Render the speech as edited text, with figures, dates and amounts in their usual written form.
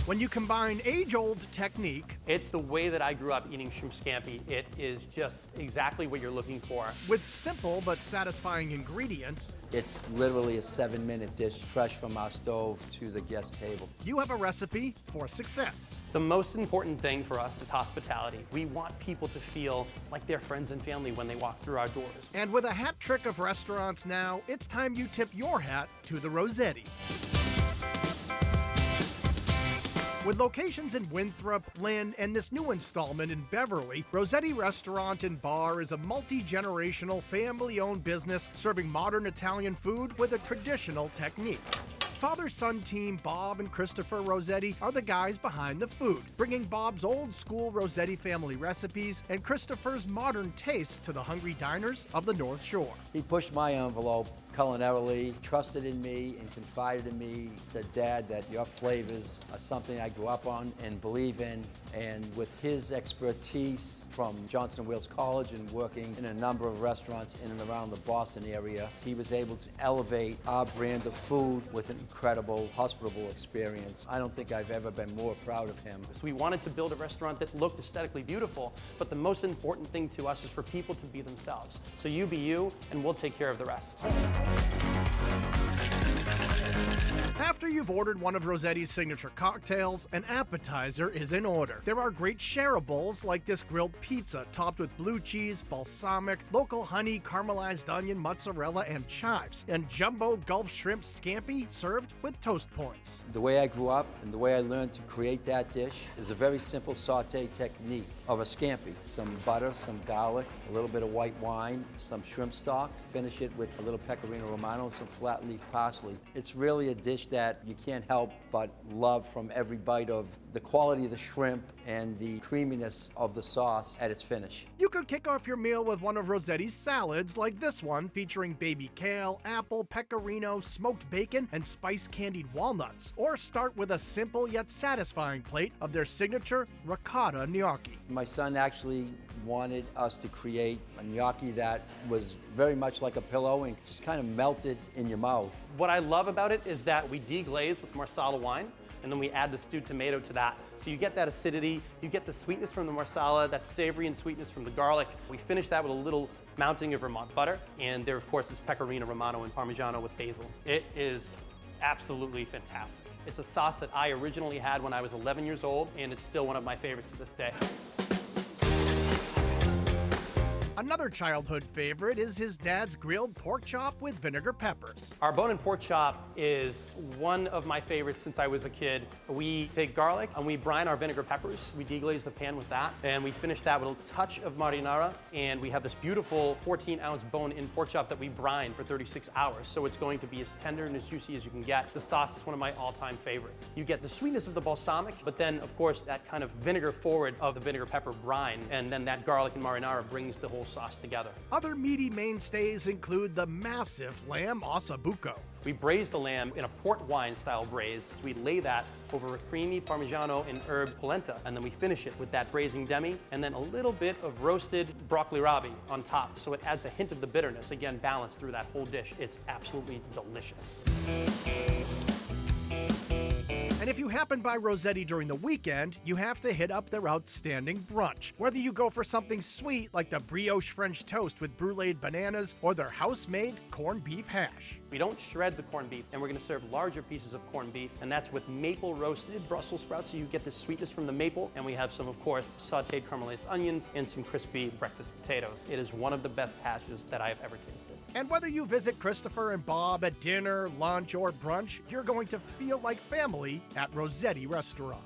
When you combine age-old technique It's the way that I grew up eating shrimp scampi. It is just exactly what you're looking for. with simple but satisfying ingredients, It's literally a 7-minute dish, fresh from our stove to the guest table. you have a recipe for success. The most important thing for us is hospitality. We want people to feel like they're friends and family when they walk through our doors. And with a hat trick of restaurants now, it's time you tip your hat to the Rossettis. With locations in Winthrop, Lynn, and this new installment in Beverly, Rossetti Restaurant and Bar is a multi-generational, family-owned business serving modern Italian food with a traditional technique. Father-son team Bob and Christopher Rosetti are the guys behind the food, bringing Bob's old-school Rossetti family recipes and Christopher's modern taste to the hungry diners of the North Shore. He pushed my envelope culinarily, trusted in me and confided in me, said, "Dad, that your flavors are something I grew up on and believe in." And with his expertise from Johnson Wales College and working in a number of restaurants in and around the Boston area, he was able to elevate our brand of food with an incredible, hospitable experience. I don't think I've ever been more proud of him. So we wanted to build a restaurant that looked aesthetically beautiful, but the most important thing to us is for people to be themselves. So you be you, and we'll take care of the rest. After you've ordered one of Rossetti's signature cocktails, an appetizer is in order. There are great shareables like this grilled pizza topped with blue cheese, balsamic, local honey, caramelized onion, mozzarella, and chives, and jumbo Gulf shrimp scampi served with toast points. The way I grew up and the way I learned to create that dish is a very simple saute technique of a scampi. Some butter, some garlic, a little bit of white wine, some shrimp stock, finish it with a little pecorino romano, some flat leaf parsley. It's really a dish that you can't help but love from every bite of the quality of the shrimp and the creaminess of the sauce at its finish. You could kick off your meal with one of Rossetti's salads like this one, featuring baby kale, apple, pecorino, smoked bacon, and spice candied walnuts. Or start with a simple yet satisfying plate of their signature ricotta gnocchi. My son actually wanted us to create a gnocchi that was very much like a pillow and just kind of melted in your mouth. What I love about it is that we deglaze with Marsala wine, and then we add the stewed tomato to that. So you get that acidity, you get the sweetness from the Marsala, that savory and sweetness from the garlic. We finish that with a little mounting of Vermont butter, and there, of course, is pecorino romano and parmigiano with basil. It is absolutely fantastic. It's a sauce that I originally had when I was 11 years old, and it's still one of my favorites to this day. Another childhood favorite is his dad's grilled pork chop with vinegar peppers. Our bone-in pork chop is one of my favorites since I was a kid. We take garlic and we brine our vinegar peppers. We deglaze the pan with that, and we finish that with a touch of marinara, and we have this beautiful 14-ounce bone-in pork chop that we brine for 36 hours. So it's going to be as tender and as juicy as you can get. The sauce is one of my all-time favorites. You get the sweetness of the balsamic, but then, of course, that kind of vinegar forward of the vinegar pepper brine, and then that garlic and marinara brings the whole sauce together. Other meaty mainstays include the massive lamb Asabuko. We braise the lamb in a port wine style braise. We lay that over a creamy Parmigiano and herb polenta, and then we finish it with that braising demi, and then a little bit of roasted broccoli rabe on top. So it adds a hint of the bitterness, again, balanced through that whole dish. It's absolutely delicious. And if you happen by Rossetti during the weekend, you have to hit up their outstanding brunch. Whether you go for something sweet like the brioche French toast with bruleed bananas or their house-made corned beef hash. We don't shred the corned beef, and we're gonna serve larger pieces of corned beef, and that's with maple roasted Brussels sprouts, so you get the sweetness from the maple, and we have some, of course, sauteed caramelized onions and some crispy breakfast potatoes. It is one of the best hashes that I have ever tasted. And whether you visit Christopher and Bob at dinner, lunch, or brunch, you're going to feel like family at Rossetti Restaurant.